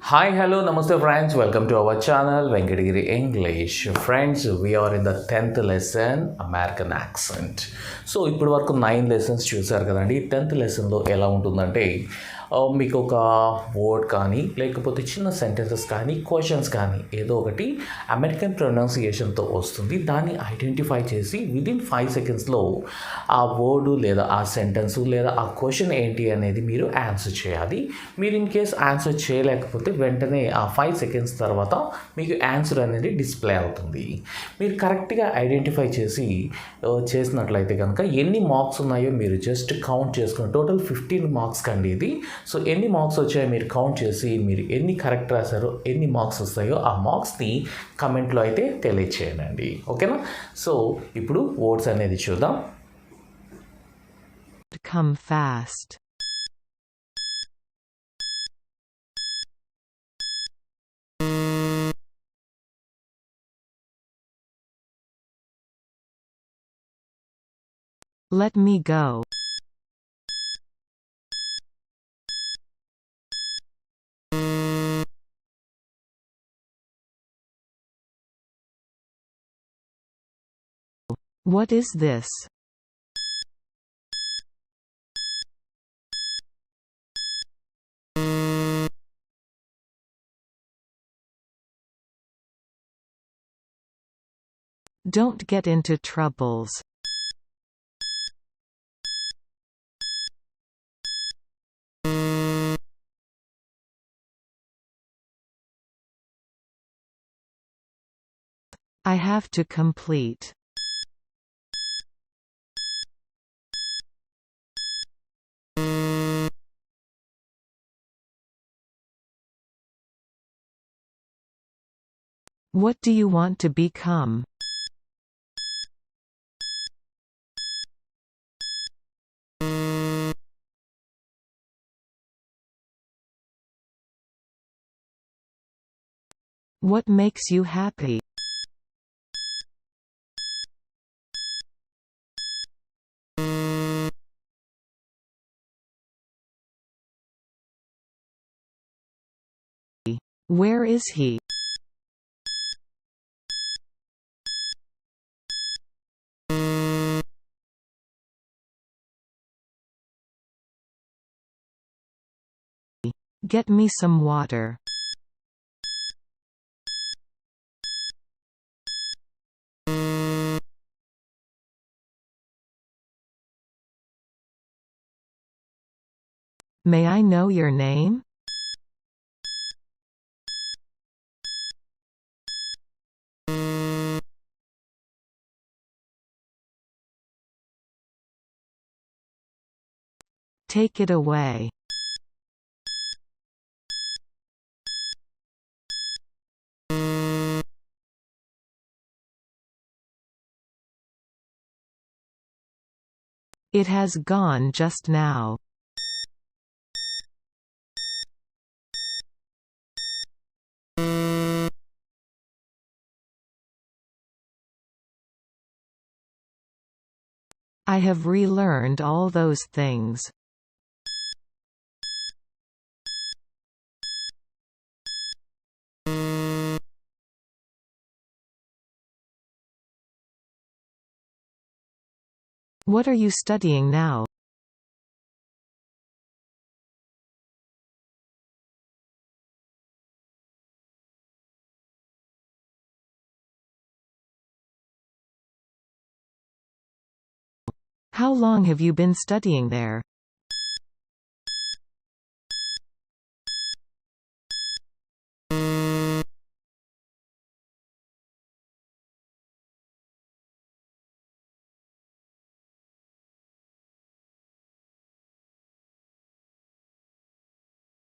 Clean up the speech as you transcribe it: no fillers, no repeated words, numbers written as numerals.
Hi, hello, namaste friends. Welcome to our channel Venkatagiri English. Friends, we are in the 10th lesson American accent. So ఇప్పటి వరకు 9 lessons చూసారు కదండి. 10th లెసన్లో ఎలా ఉంటుందంటే మీకు ఒక వర్డ్ కానీ లేకపోతే చిన్న సెంటెన్సెస్ కానీ క్వశ్చన్స్ కానీ ఏదో ఒకటి అమెరికన్ ప్రొనౌన్సియేషన్తో వస్తుంది. దాన్ని ఐడెంటిఫై చేసి విదిన్ 5 సెకండ్స్లో ఆ వర్డు లేదా ఆ సెంటెన్సు లేదా ఆ క్వశ్చన్ ఏంటి అనేది మీరు ఆన్సర్ చేయాలి. మీరు ఇన్ కేస్ ఆన్సర్ చేయలేకపోతే వెంటనే ఆ 5 సెకండ్స్ తర్వాత మీకు ఆన్సర్ అనేది డిస్ప్లే అవుతుంది. మీరు కరెక్ట్గా ఐడెంటిఫై చేసినట్లయితే కనుక ఎన్ని మార్క్స్ ఉన్నాయో మీరు జస్ట్ కౌంట్ చేసుకుని టోటల్ 15 మార్క్స్ కండి ఇది. సో ఎన్ని మార్క్స్ వచ్చాయో మీరు కౌంట్ చేసి మీరు ఎన్ని కరెక్ట్ రాశారో ఎన్ని మార్క్స్ వస్తాయో ఆ మార్క్స్ని కమెంట్లో అయితే తెలియచేయండి. ఓకేనా? సో ఇప్పుడు వర్డ్స్ అనేది చూద్దాం. Come fast. Let me go. What is this? Don't get into troubles. I have to complete. What do you want to become? What makes you happy? Where is he? Get me some water. May I know your name? Take it away. It has gone just now. I have relearned all those things. What are you studying now? How long have you been studying there?